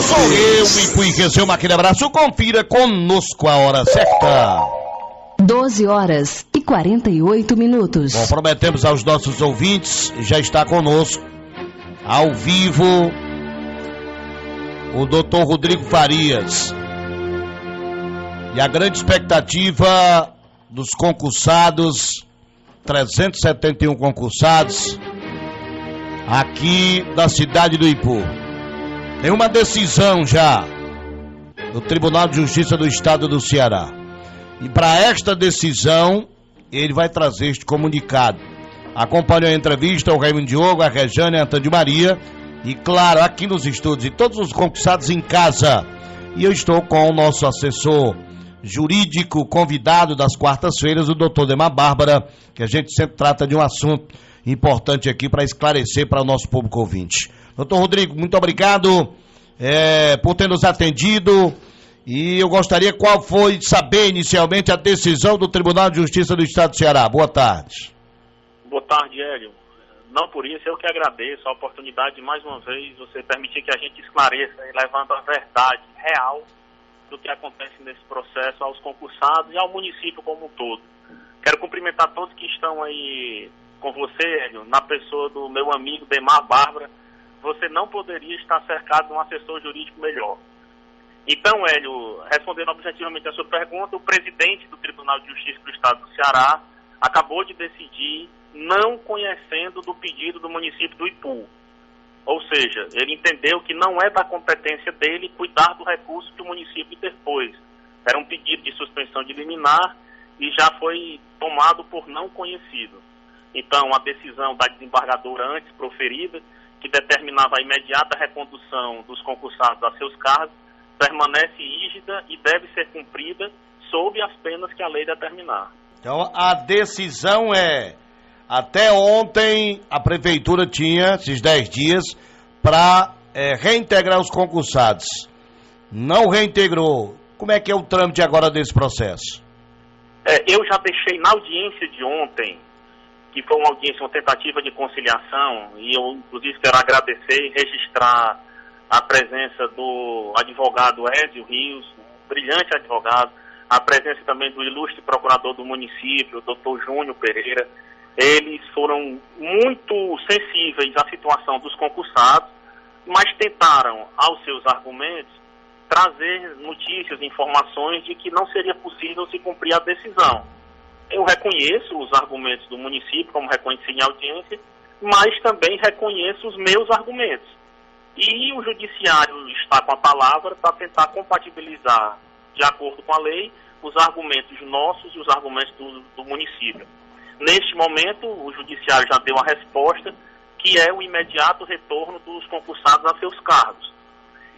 Sou eu, Ipu Enriqueceu Máquina Abraço. Confira conosco a hora certa. 12 horas e 48 minutos. Bom, prometemos aos nossos ouvintes, já está conosco, ao vivo, o Dr. Rodrigo Farias. E a grande expectativa dos concursados, 371 concursados, aqui da cidade do Ipu. Tem uma decisão já do Tribunal de Justiça do Estado do Ceará. E para esta decisão, ele vai trazer este comunicado. Acompanhou a entrevista o Raimundo Diogo, a Rejane, a Antônio de Maria. E claro, aqui nos estúdios e todos os concursados em casa. E eu estou com o nosso assessor jurídico convidado das quartas-feiras, o doutor Demar Bárbara, que a gente sempre trata de um assunto importante aqui para esclarecer para o nosso público ouvinte. Doutor Rodrigo, muito obrigado por ter nos atendido. E eu gostaria qual foi de saber inicialmente a decisão do Tribunal de Justiça do Estado do Ceará. Boa tarde. Boa tarde, Hélio. Não por isso, eu que agradeço a oportunidade de mais uma vez você permitir que a gente esclareça e levando a verdade real do que acontece nesse processo aos concursados e ao município como um todo. Quero cumprimentar todos que estão aí com você, Hélio, na pessoa do meu amigo Demar Bárbara. Você não poderia estar cercado de um assessor jurídico melhor. Então, Hélio, respondendo objetivamente a sua pergunta, o presidente do Tribunal de Justiça do Estado do Ceará acabou de decidir não conhecendo do pedido do município do Ipu. Ou seja, ele entendeu que não é da competência dele cuidar do recurso que o município interpôs. Era um pedido de suspensão de liminar e já foi tomado por não conhecido. Então, a decisão da desembargadora antes proferida, que determinava a imediata recondução dos concursados a seus cargos, permanece rígida e deve ser cumprida sob as penas que a lei determinar. Então, a decisão é, até ontem a prefeitura tinha esses 10 dias para reintegrar os concursados. Não reintegrou. Como é que é o trâmite agora desse processo? Eu já deixei na audiência de ontem, que foi uma audiência, uma tentativa de conciliação, e eu inclusive quero agradecer e registrar a presença do advogado Ézio Rios, um brilhante advogado, a presença também do ilustre procurador do município, o doutor Júnior Pereira. Eles foram muito sensíveis à situação dos concursados, mas tentaram, aos seus argumentos, trazer notícias, informações de que não seria possível se cumprir a decisão. Eu reconheço os argumentos do município, como reconheci em audiência, mas também reconheço os meus argumentos. E o judiciário está com a palavra para tentar compatibilizar, de acordo com a lei, os argumentos nossos e os argumentos do município. Neste momento, o judiciário já deu a resposta, que é o imediato retorno dos concursados a seus cargos.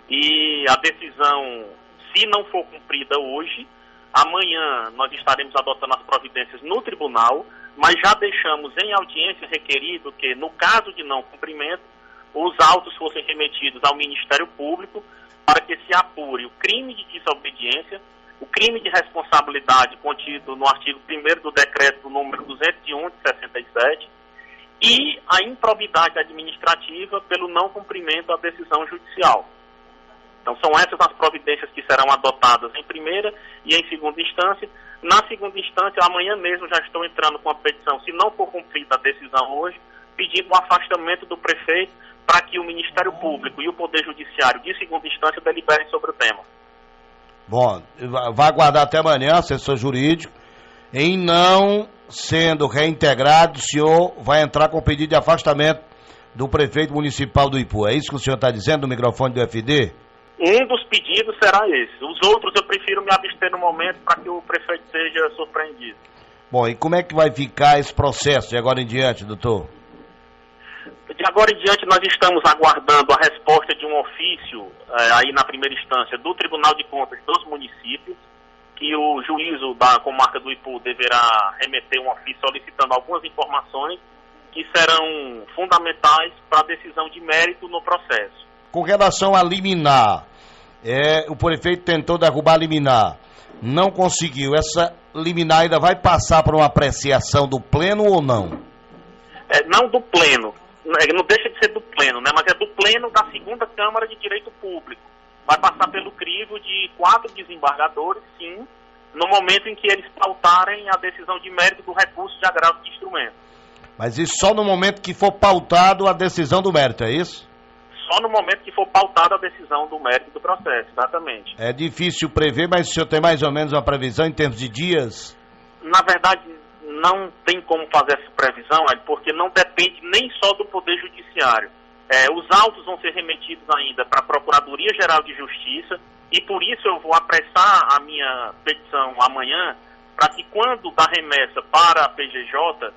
E a decisão, se não for cumprida hoje, amanhã nós estaremos adotando as providências no tribunal, mas já deixamos em audiência requerido que, no caso de não cumprimento, os autos fossem remetidos ao Ministério Público para que se apure o crime de desobediência, o crime de responsabilidade contido no artigo 1º do decreto número 201 de 67 e a improbidade administrativa pelo não cumprimento da decisão judicial. Então são essas as providências que serão adotadas em primeira e em segunda instância. Na segunda instância, amanhã mesmo já estou entrando com a petição, se não for cumprida a decisão hoje, pedindo o afastamento do prefeito para que o Ministério Público e o Poder Judiciário de segunda instância deliberem sobre o tema. Bom, vai aguardar até amanhã, assessor jurídico. Em não sendo reintegrado, o senhor vai entrar com pedido de afastamento do prefeito municipal do Ipu. É isso que o senhor está dizendo no microfone do FD? Um dos pedidos será esse. Os outros eu prefiro me abster no momento para que o prefeito seja surpreendido. Bom, e como é que vai ficar esse processo de agora em diante, doutor? De agora em diante, nós estamos aguardando a resposta de um ofício, aí na primeira instância, do Tribunal de Contas dos municípios, que o juízo da comarca do Ipu deverá remeter um ofício solicitando algumas informações que serão fundamentais para a decisão de mérito no processo. Com relação a liminar, o prefeito tentou derrubar a liminar, não conseguiu. Essa liminar ainda vai passar por uma apreciação do pleno ou não? Não do pleno. Não deixa de ser do pleno, né? Mas é do pleno da segunda Câmara de Direito Público. vai passar pelo crivo de 4 desembargadores, sim, no momento em que eles pautarem a decisão de mérito do recurso de agravo de instrumento. Mas isso só no momento que for pautado a decisão do mérito, é isso? Só no momento que for pautada a decisão do mérito do processo, exatamente. É difícil prever, mas o senhor tem mais ou menos uma previsão em termos de dias? Na verdade, não tem como fazer essa previsão, porque não depende nem só do Poder Judiciário. Os autos vão ser remetidos ainda para a Procuradoria-Geral de Justiça e por isso eu vou apressar a minha petição amanhã para que quando da remessa para a PGJ,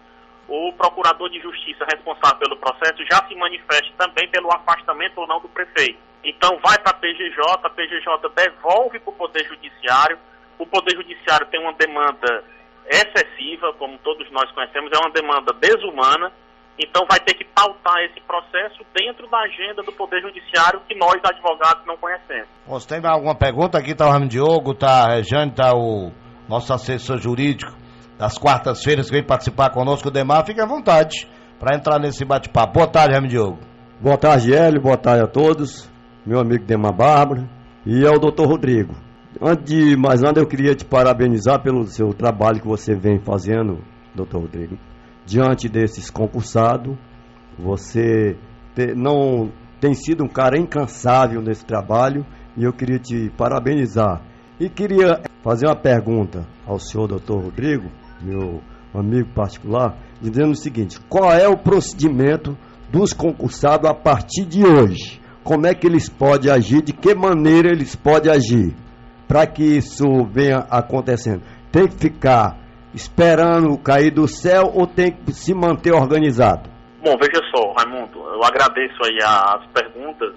o Procurador de Justiça responsável pelo processo já se manifeste também pelo afastamento ou não do prefeito. Então vai para a PGJ devolve para o Poder Judiciário, o Poder Judiciário tem uma demanda excessiva, como todos nós conhecemos, é uma demanda desumana, então vai ter que pautar esse processo dentro da agenda do Poder Judiciário que nós, advogados, não conhecemos. Você tem alguma pergunta? Aqui está o Raimundo Diogo, está a Rejane, está o nosso assessor jurídico das quartas-feiras que vem participar conosco, o Demar, fique à vontade para entrar nesse bate-papo. Boa tarde, Raimundo Diogo. Boa tarde, Hélio, boa tarde a todos, meu amigo Demar Bárbara e ao doutor Rodrigo. Antes de mais nada, eu queria te parabenizar pelo seu trabalho que você vem fazendo, doutor Rodrigo. Diante desses concursados, você não tem sido um cara incansável nesse trabalho e eu queria te parabenizar. E queria fazer uma pergunta ao senhor doutor Rodrigo, meu amigo particular, dizendo o seguinte: qual é o procedimento dos concursados a partir de hoje? Como é que eles podem agir? De que maneira eles podem agir? Para que isso venha acontecendo, tem que ficar esperando cair do céu ou tem que se manter organizado? Bom, veja só, Raimundo, eu agradeço aí as perguntas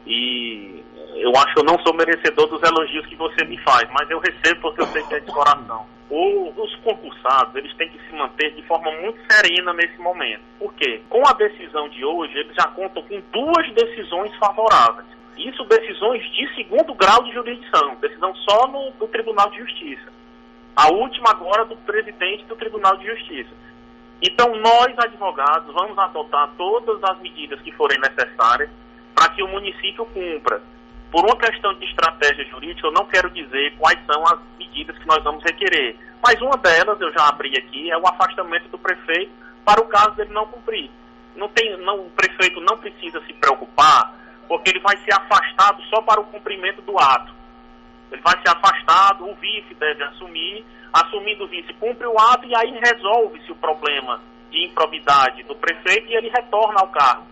e eu acho que eu não sou merecedor dos elogios que você me faz, mas eu recebo porque eu sei que é de coração. Os concursados, eles têm que se manter de forma muito serena nesse momento. Por quê? Com a decisão de hoje, eles já contam com 2 decisões favoráveis. Isso, decisões de 2º grau de jurisdição, decisão só do Tribunal de Justiça. A última agora do presidente do Tribunal de Justiça. Então, nós, advogados, vamos adotar todas as medidas que forem necessárias para que o município cumpra. Por uma questão de estratégia jurídica, eu não quero dizer quais são as medidas que nós vamos requerer. Mas uma delas, eu já abri aqui, é o afastamento do prefeito para o caso dele não cumprir. O prefeito não precisa se preocupar, porque ele vai ser afastado só para o cumprimento do ato. Ele vai ser afastado, o vice deve assumir, assumindo o vice cumpre o ato e aí resolve-se o problema de improbidade do prefeito e ele retorna ao cargo.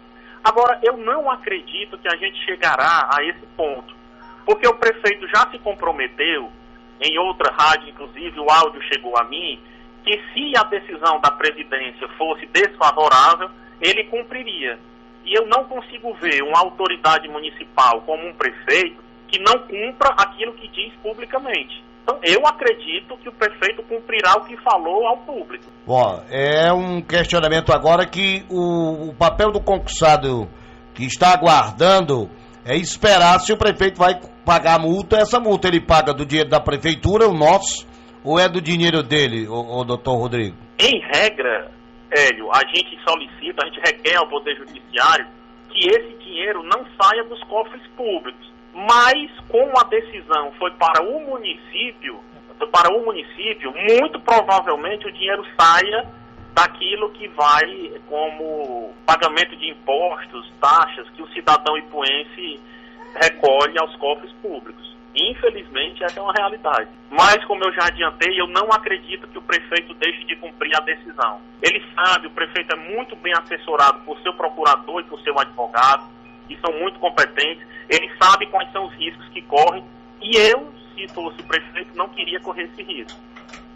Agora, eu não acredito que a gente chegará a esse ponto, porque o prefeito já se comprometeu, em outra rádio, inclusive, o áudio chegou a mim, que se a decisão da presidência fosse desfavorável, ele cumpriria. E eu não consigo ver uma autoridade municipal como um prefeito que não cumpra aquilo que diz publicamente. Então, eu acredito que o prefeito cumprirá o que falou ao público. Bom, é um questionamento agora que o papel do concursado que está aguardando é esperar se o prefeito vai pagar a multa. Essa multa ele paga do dinheiro da prefeitura, o nosso, ou é do dinheiro dele, o doutor Rodrigo? Em regra, Hélio, a gente solicita, a gente requer ao Poder Judiciário que esse dinheiro não saia dos cofres públicos. Mas, como a decisão foi para o município, muito provavelmente o dinheiro saia daquilo que vai como pagamento de impostos, taxas que o cidadão ipuense recolhe aos cofres públicos. Infelizmente, essa é uma realidade. Mas, como eu já adiantei, eu não acredito que o prefeito deixe de cumprir a decisão. Ele sabe, o prefeito é muito bem assessorado por seu procurador e por seu advogado, que são muito competentes, ele sabe quais são os riscos que correm, e eu, se fosse o prefeito, não queria correr esse risco.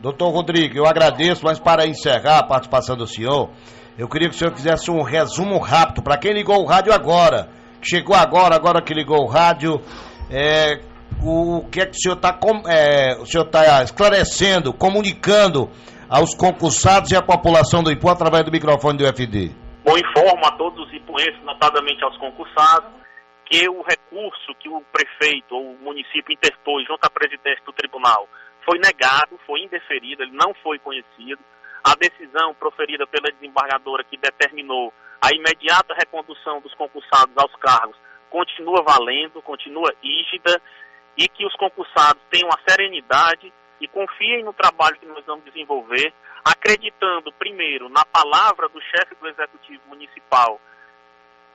Doutor Rodrigo, eu agradeço, mas para encerrar a participação do senhor, eu queria que o senhor fizesse um resumo rápido, para quem ligou o rádio agora, que chegou agora que ligou o rádio, o que é que o senhor está esclarecendo, comunicando aos concursados e à população do Ipu através do microfone do UFD. Bom, informo a todos os ipuenses, notadamente aos concursados, que o recurso que o prefeito ou o município interpôs junto à presidência do tribunal foi negado, foi indeferido, ele não foi conhecido. A decisão proferida pela desembargadora que determinou a imediata recondução dos concursados aos cargos continua valendo, continua rígida, e que os concursados tenham a serenidade e confiem no trabalho que nós vamos desenvolver, acreditando, primeiro, na palavra do chefe do Executivo Municipal,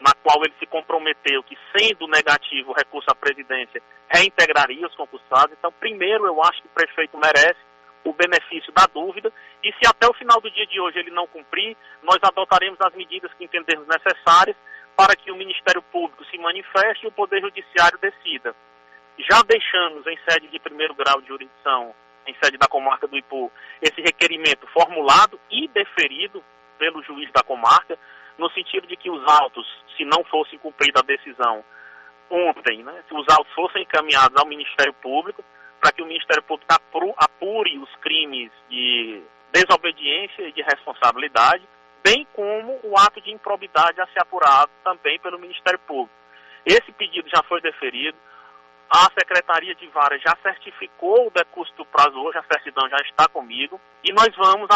na qual ele se comprometeu que, sendo negativo o recurso à presidência, reintegraria os concursados. Então, primeiro, eu acho que o prefeito merece o benefício da dúvida, e se até o final do dia de hoje ele não cumprir, nós adotaremos as medidas que entendermos necessárias para que o Ministério Público se manifeste e o Poder Judiciário decida. Já deixamos em sede de primeiro grau de jurisdição, em sede da comarca do Ipu, esse requerimento formulado e deferido pelo juiz da comarca, no sentido de que os autos, se não fosse cumprida a decisão ontem, se os autos fossem encaminhados ao Ministério Público, para que o Ministério Público apure os crimes de desobediência e de responsabilidade, bem como o ato de improbidade a ser apurado também pelo Ministério Público. Esse pedido já foi deferido. A Secretaria de Vara já certificou o decurso do prazo hoje, a certidão já está comigo, e nós vamos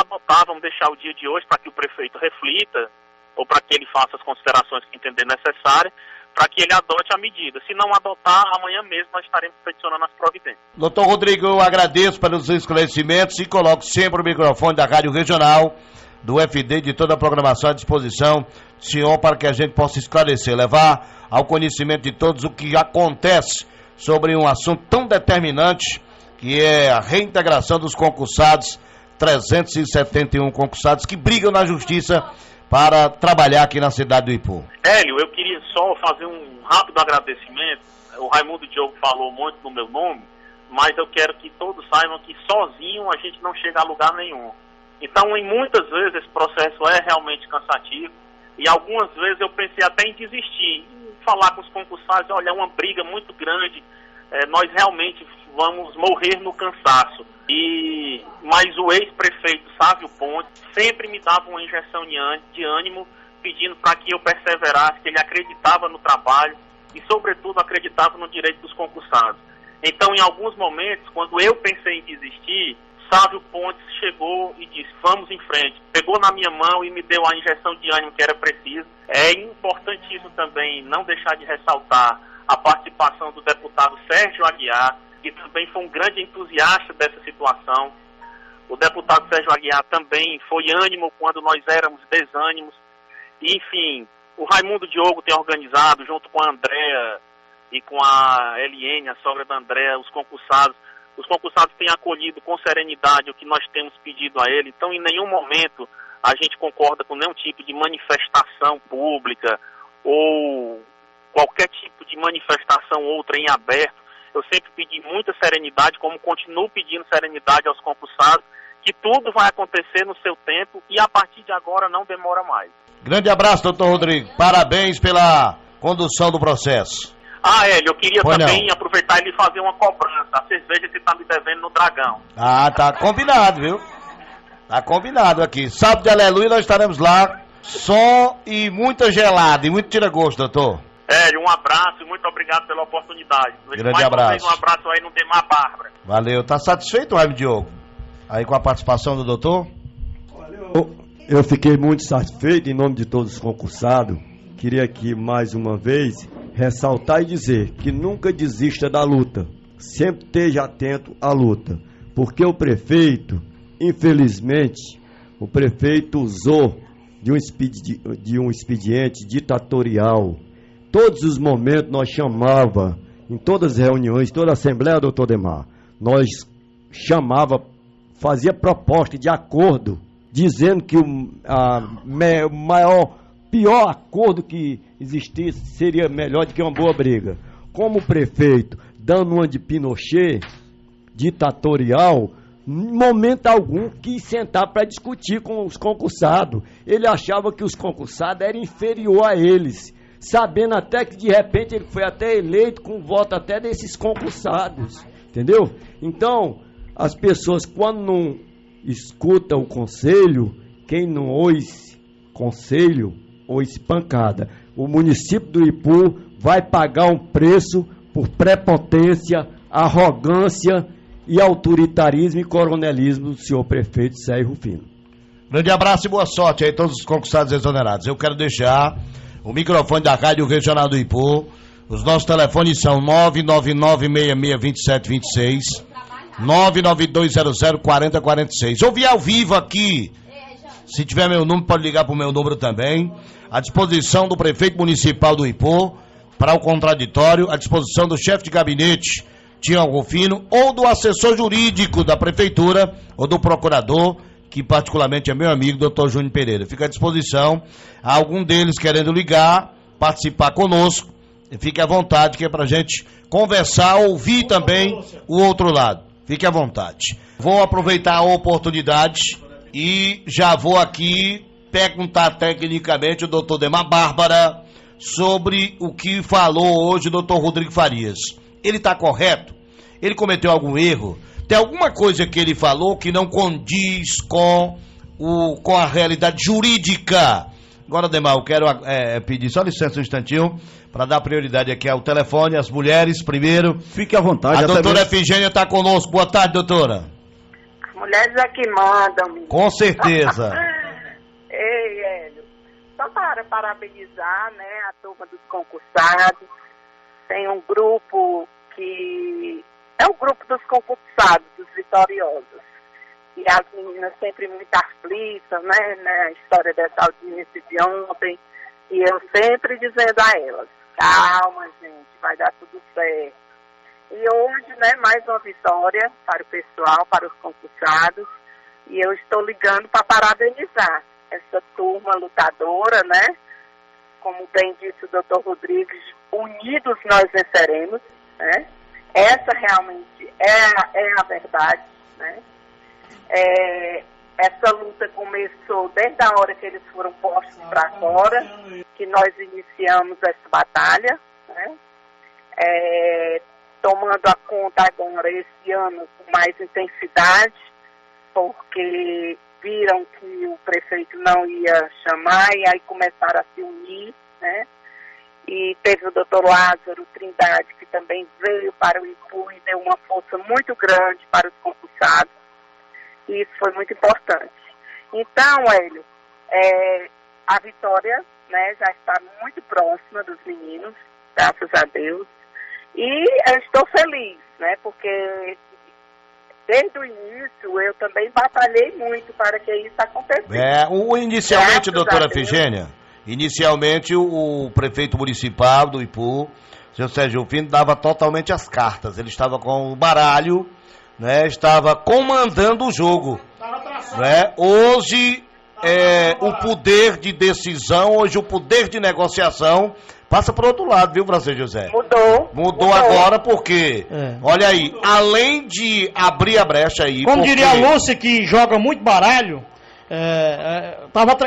deixar o dia de hoje para que o prefeito reflita, ou para que ele faça as considerações que entender necessárias, para que ele adote a medida. Se não adotar, amanhã mesmo nós estaremos peticionando as providências. Doutor Rodrigo, eu agradeço pelos esclarecimentos e coloco sempre o microfone da Rádio Regional, do FD, de toda a programação à disposição do senhor, para que a gente possa esclarecer, levar ao conhecimento de todos o que acontece sobre um assunto tão determinante, que é a reintegração dos concursados, 371 concursados que brigam na justiça para trabalhar aqui na cidade do Ipu. Hélio, eu queria só fazer um rápido agradecimento. O Raimundo Diogo falou muito no meu nome, mas eu quero que todos saibam que sozinho a gente não chega a lugar nenhum. Então, em muitas vezes, esse processo é realmente cansativo, e algumas vezes eu pensei até em desistir, falar com os concursados, olha, é uma briga muito grande, nós realmente vamos morrer no cansaço. Mas o ex-prefeito Sávio Ponte sempre me dava uma injeção de ânimo, pedindo para que eu perseverasse, que ele acreditava no trabalho e, sobretudo, acreditava no direito dos concursados. Então, em alguns momentos, quando eu pensei em desistir, Sávio Pontes chegou e disse, vamos em frente. Pegou na minha mão e me deu a injeção de ânimo que era preciso. É importantíssimo também não deixar de ressaltar a participação do deputado Sérgio Aguiar, que também foi um grande entusiasta dessa situação. O deputado Sérgio Aguiar também foi ânimo quando nós éramos desânimos. E, enfim, o Raimundo Diogo tem organizado, junto com a Andréa e com a Eliene, a sogra da Andréa, os concursados. Os concursados têm acolhido com serenidade o que nós temos pedido a ele. Então, em nenhum momento a gente concorda com nenhum tipo de manifestação pública ou qualquer tipo de manifestação outra em aberto. Eu sempre pedi muita serenidade, como continuo pedindo serenidade aos concursados, que tudo vai acontecer no seu tempo e a partir de agora não demora mais. Grande abraço, doutor Rodrigo. Parabéns pela condução do processo. Hélio, eu queria também aproveitar e lhe fazer uma cobrança. A cerveja que está me devendo no Dragão. Tá combinado, viu? Tá combinado aqui. Sábado de Aleluia nós estaremos lá. Som e muita gelada e muito tira-gosto, doutor. Hélio, um abraço e muito obrigado pela oportunidade. Grande abraço. Um abraço aí no Demar Bárbara. Valeu. Tá satisfeito, Raimundo Diogo? Aí com a participação do doutor? Eu fiquei muito satisfeito em nome de todos os concursados. Queria aqui mais uma vez ressaltar e dizer que nunca desista da luta. Sempre esteja atento à luta. Porque o prefeito, infelizmente, o prefeito usou de um expediente ditatorial. Todos os momentos nós chamava, em todas as reuniões, toda a Assembleia, doutor Demar, nós chamava, fazia proposta de acordo, dizendo que pior acordo que existisse seria melhor do que uma boa briga. Como o prefeito, dando uma de Pinochet, ditatorial, em momento algum quis sentar para discutir com os concursados. Ele achava que os concursados eram inferior a eles, sabendo até que de repente ele foi até eleito com voto até desses concursados, entendeu? Então, as pessoas quando não escutam o conselho, quem não ouve conselho, ouve pancada. O município do Ipu vai pagar um preço por prepotência, arrogância e autoritarismo e coronelismo do senhor prefeito Sérgio Rufino. Grande abraço e boa sorte aí a todos os concursados exonerados. Eu quero deixar o microfone da Rádio Regional do Ipu Os nossos telefones são 999662726, 992004046. Eu vi ao vivo aqui. Se tiver meu número, pode ligar para o meu número também. À disposição do prefeito municipal do Ipô, para o contraditório, à disposição do chefe de gabinete, Tião Rufino, ou do assessor jurídico da prefeitura, ou do procurador, que particularmente é meu amigo, doutor Júnior Pereira. Fica à disposição. Há algum deles querendo ligar, participar conosco, fique à vontade, que é para a gente conversar, ouvir também o outro lado. Fique à vontade. Vou aproveitar a oportunidade e já vou aqui perguntar tecnicamente o doutor Demar Bárbara sobre o que falou hoje o doutor Rodrigo Farias. Ele está correto? Ele cometeu algum erro? Tem alguma coisa que ele falou que não condiz com a realidade jurídica? Agora, Demar, eu quero pedir só licença um instantinho para dar prioridade aqui ao telefone, às mulheres primeiro. Fique à vontade. A doutora Efigênia está conosco. Boa tarde, doutora. As mulheres é que mandam. Com certeza. Ei, Hélio, só para parabenizar, né, a turma dos concursados. Tem um grupo que é o grupo dos concursados, dos vitoriosos. E as meninas sempre muito aflitas, né, a história dessa audiência de ontem. E eu sempre dizendo a elas, calma, gente, vai dar tudo certo. E hoje, né, mais uma vitória para o pessoal, para os concursados. E eu estou ligando para parabenizar essa turma lutadora, né? Como bem disse o doutor Rodrigues, unidos nós venceremos, né? Essa realmente é a verdade, né? Essa luta começou desde a hora que eles foram postos para fora, que nós iniciamos essa batalha, né? Tomando a conta agora esse ano com mais intensidade, porque viram que o prefeito não ia chamar e aí começaram a se unir, né? E teve o doutor Lázaro Trindade, que também veio para o Ipu e deu uma força muito grande para os concursados. E isso foi muito importante. Então, Hélio, a vitória, né, já está muito próxima dos meninos, graças a Deus. E eu estou feliz, né, porque desde o início eu também batalhei muito para que isso acontecesse. Inicialmente, doutora Efigênia, o prefeito municipal do Ipu, seu Sérgio Rufino, dava totalmente as cartas. Ele estava com o baralho, né, estava comandando o jogo. Né? Hoje, o poder de decisão, hoje o poder de negociação passa para o outro lado, viu, Francisco José? Mudou agora porque, olha aí, além de abrir a brecha aí... Como diria a Lúcia, que joga muito baralho,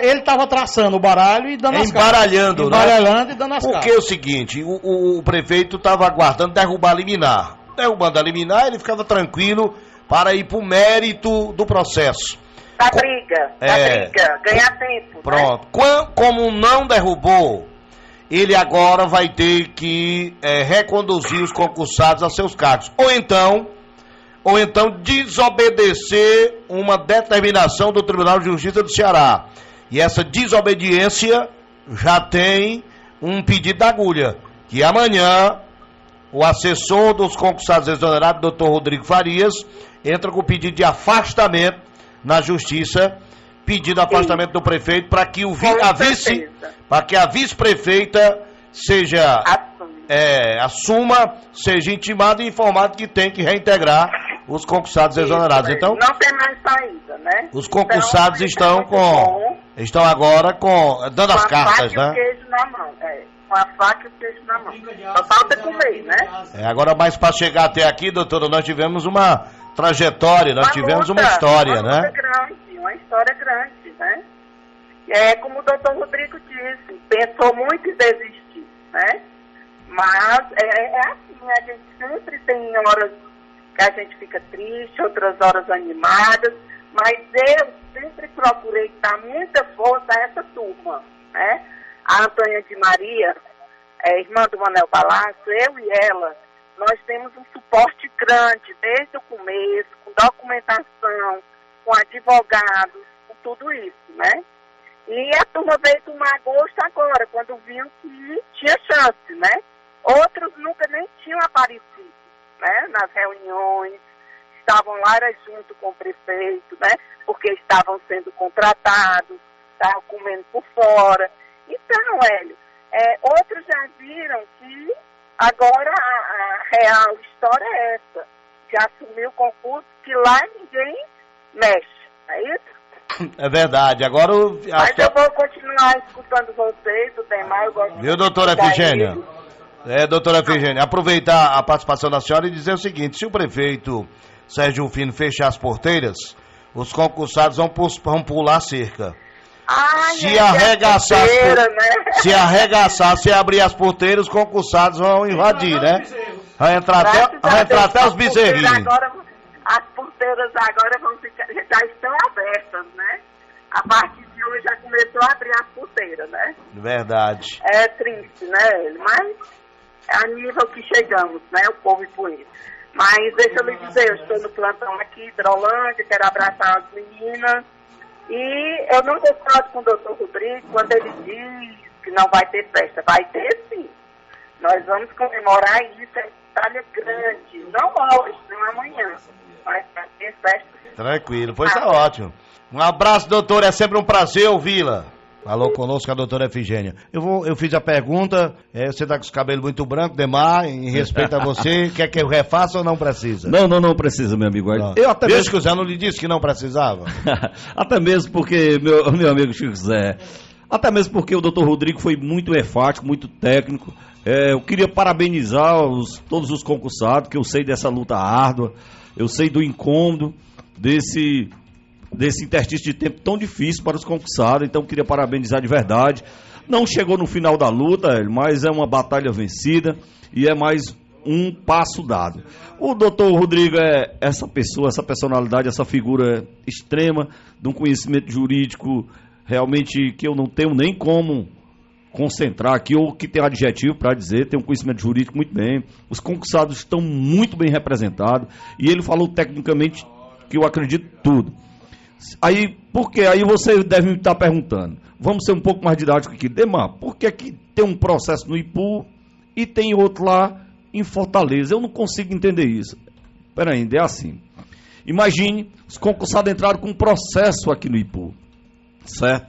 ele estava traçando o baralho e dando as cartas. Embaralhando e dando as cartas. Porque é o seguinte, o prefeito estava aguardando derrubar a liminar. Derrubando a liminar, ele ficava tranquilo para ir para o mérito do processo. Da briga, ganhar tempo. Pronto. Né? Como não derrubou, ele agora vai ter que reconduzir os concursados a seus cargos. Ou então desobedecer uma determinação do Tribunal de Justiça do Ceará. E essa desobediência já tem um pedido da agulha, que amanhã o assessor dos concursados exonerados, doutor Rodrigo Farias, entra com pedido de afastamento na Justiça, pedindo afastamento do prefeito para que a vice-prefeita seja assuma, seja intimada e informada que tem que reintegrar os concursados exonerados. Então, não tem mais saída, né? Os concursados estão agora dando as cartas, né? Com a faca e o queijo na mão. Só falta comer, né? Agora, mas para chegar até aqui, doutora, nós tivemos uma trajetória, uma história, né? Uma história grande, né? Como o doutor Rodrigo disse, pensou muito em desistir, né? Mas assim, a gente sempre tem horas que a gente fica triste, outras horas animadas, mas eu sempre procurei dar muita força a essa turma, né? A Antônia de Maria, irmã do Manuel Palácio, eu e ela, nós temos um suporte grande desde o começo, com documentação, com advogados, com tudo isso, né? E a turma veio tomar gosto agora, quando viu que tinha chance, né? Outros nunca nem tinham aparecido, né, nas reuniões, estavam lá era junto com o prefeito, né, porque estavam sendo contratados, estavam comendo por fora. Então, Hélio, outros já viram que agora a real história é essa, que assumiu o concurso, que lá ninguém mexe, é isso? É verdade, agora... Mas eu vou continuar escutando vocês, o Demar, eu gosto... Viu, doutora Efigênia? Doutora Efigênia, aproveitar a participação da senhora e dizer o seguinte: se o prefeito Sérgio Rufino fechar as porteiras, os concursados vão pular a cerca. Se arregaçar, se abrir as porteiras, os concursados vão invadir, né? Vai entrar até os bezerrinhos. As porteiras agora já estão abertas, né? A partir de hoje já começou a abrir as porteiras, né? Verdade. É triste, né? Mas é a nível que chegamos, né? O povo e por isso. Mas deixa eu lhe dizer, eu estou no plantão aqui, Hidrolândia, quero abraçar as meninas. E eu não concordo com o doutor Rodrigo quando ele diz que não vai ter festa. Vai ter sim. Nós vamos comemorar isso, é batalha grande. Não hoje, não amanhã. Mas vai ter festa. Tranquilo, pois tá ótimo. Um abraço, doutor, é sempre um prazer ouvi-la. Falou conosco a doutora Efigênia. Eu fiz a pergunta, você tá com os cabelos muito brancos, Demar, em respeito a você, quer que eu refaça ou não precisa? Não precisa, meu amigo. Eu até mesmo que o Zé não lhe disse que não precisava. Até mesmo porque, meu amigo Chico Zé, até mesmo porque o doutor Rodrigo foi muito enfático, muito técnico. Eu queria parabenizar todos os concursados, que eu sei dessa luta árdua, eu sei do incômodo desse interstício de tempo tão difícil para os concursados, então queria parabenizar de verdade. Não chegou no final da luta, mas é uma batalha vencida e é mais um passo dado. O doutor Rodrigo é essa pessoa, essa personalidade, essa figura extrema, de um conhecimento jurídico realmente que eu não tenho nem como concentrar aqui, ou que tem adjetivo para dizer, tem um conhecimento jurídico muito bem, os concursados estão muito bem representados, e ele falou tecnicamente que eu acredito tudo. Aí, por quê? Aí você deve me estar perguntando, vamos ser um pouco mais didático aqui, Demar, por que que tem um processo no IPU e tem outro lá em Fortaleza? Eu não consigo entender isso. Espera aí, é assim, imagine, os concursados entraram com um processo aqui no IPU, certo?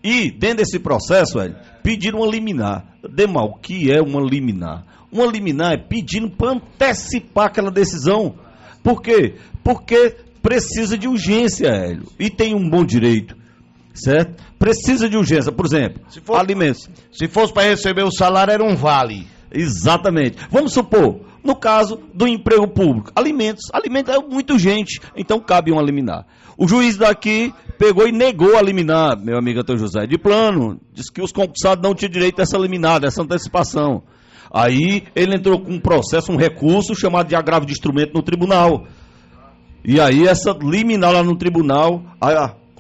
E, dentro desse processo, pediram uma liminar. Demar, o que é uma liminar? Uma liminar é pedindo para antecipar aquela decisão. Por quê? Porque precisa de urgência, Hélio. E tem um bom direito, certo? Precisa de urgência. Por exemplo, alimentos. Se fosse para receber o salário, era um vale. Exatamente. Vamos supor, no caso do emprego público, alimentos é muito urgente, então cabe uma liminar. O juiz daqui pegou e negou a liminar, meu amigo Antônio José, de plano, disse que os concursados não tinham direito a essa liminar, dessa antecipação. Aí ele entrou com um processo, um recurso chamado de agravo de instrumento no tribunal. E aí essa liminar lá no tribunal,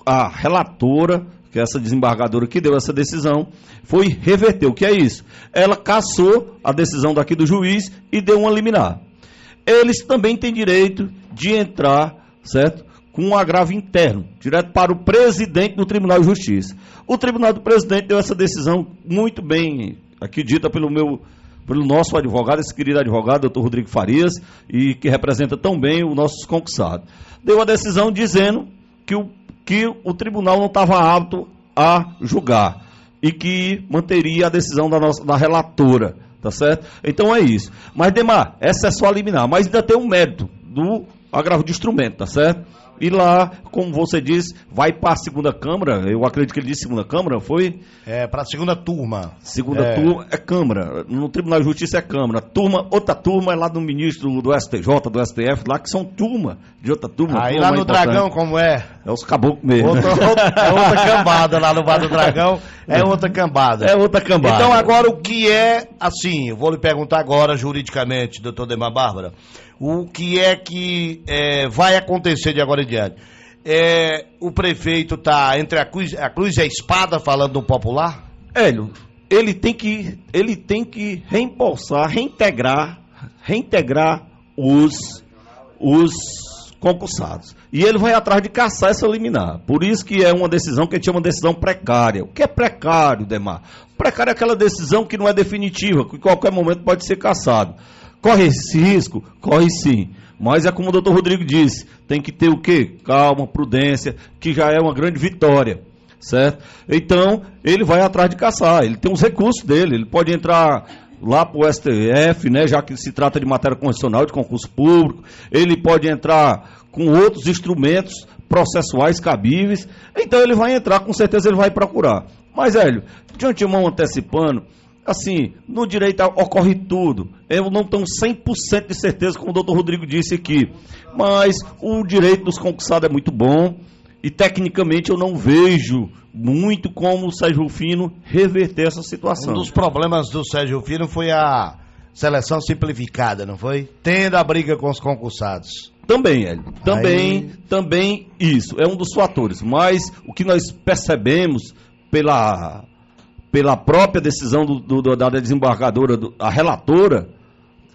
a relatora, que é essa desembargadora que deu essa decisão, foi reverter. O que é isso? Ela cassou a decisão daqui do juiz e deu uma liminar. Eles também têm direito de entrar, certo, com um agravo interno, direto para o presidente do Tribunal de Justiça. O Tribunal do Presidente deu essa decisão muito bem, aqui dita pelo nosso advogado, esse querido advogado, doutor Rodrigo Farias, e que representa tão bem os nossos concursados. Deu a decisão dizendo que o tribunal não estava apto a julgar e que manteria a decisão da relatora, tá certo? Então é isso. Mas, Demar, essa é só a liminar, mas ainda tem um mérito do agravo de instrumento, tá certo? E lá, como você disse, vai para a segunda Câmara, eu acredito que ele disse segunda Câmara, foi? Para a segunda turma. Segunda turma é Câmara, no Tribunal de Justiça é Câmara. Outra turma é lá do ministro do STJ, do STF, lá que são turma de outra turma. Aí lá no Dragão, como é? É os caboclos mesmo. É outra cambada lá no Bar do Dragão, é outra cambada. É outra cambada. Então agora o que é, assim, eu vou lhe perguntar agora juridicamente, doutor Demar Bárbara, o que é que vai acontecer de agora em diante? O prefeito está entre a cruz e a espada, falando do popular? Hélio, ele tem que reintegrar os concursados. E ele vai atrás de caçar essa liminar. Por isso que é uma decisão que a gente chama de decisão precária. O que é precário, Demar? Precário é aquela decisão que não é definitiva, que em qualquer momento pode ser cassado. Corre esse risco? Corre sim. Mas é como o doutor Rodrigo disse, tem que ter o quê? Calma, prudência, que já é uma grande vitória, certo? Então, ele vai atrás de caçar, ele tem os recursos dele, ele pode entrar lá para o STF, né, já que se trata de matéria constitucional, de concurso público, ele pode entrar com outros instrumentos processuais cabíveis, então ele vai entrar, com certeza ele vai procurar. Mas, Hélio, de antemão antecipando, assim, no direito ocorre tudo. Eu não tenho 100% de certeza, como o doutor Rodrigo disse aqui, mas o direito dos concursados é muito bom e, tecnicamente, eu não vejo muito como o Sérgio Rufino reverter essa situação. Um dos problemas do Sérgio Rufino foi a seleção simplificada, não foi? Tendo a briga com os concursados. Também, Hélio. Também isso. É um dos fatores. Mas o que nós percebemos pela própria decisão da desembargadora, a relatora,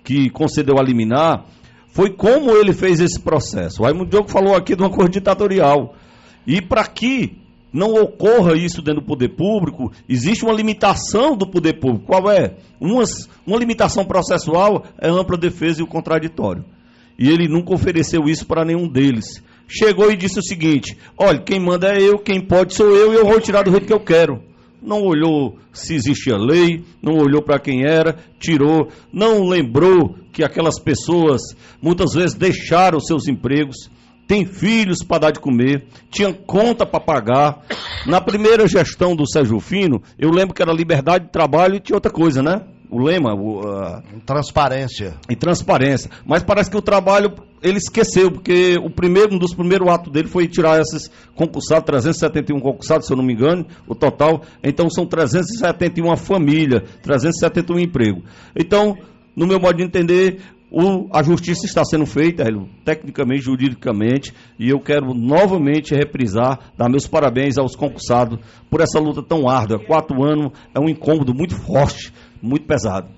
que concedeu a liminar, foi como ele fez esse processo. O Raimundo Diogo falou aqui de uma coisa ditatorial. E para que não ocorra isso dentro do poder público, existe uma limitação do poder público. Qual é? Uma limitação processual é a ampla defesa e o contraditório. E ele nunca ofereceu isso para nenhum deles. Chegou e disse o seguinte: olha, quem manda é eu, quem pode sou eu, e eu vou tirar do jeito que eu quero. Não olhou se existia lei, não olhou para quem era, tirou, não lembrou que aquelas pessoas muitas vezes deixaram seus empregos, têm filhos para dar de comer, tinham conta para pagar. Na primeira gestão do Sérgio Rufino, eu lembro que era liberdade de trabalho e tinha outra coisa, né? O lema... Transparência. E transparência. Mas parece que o trabalho ele esqueceu, porque um dos primeiros atos dele foi tirar esses concursados, 371 concursados, se eu não me engano, o total. Então são 371 famílias, 371 empregos. Então, no meu modo de entender, a justiça está sendo feita, tecnicamente, juridicamente, e eu quero novamente reprisar, dar meus parabéns aos concursados por essa luta tão árdua. 4 anos é um incômodo muito forte, muito pesado.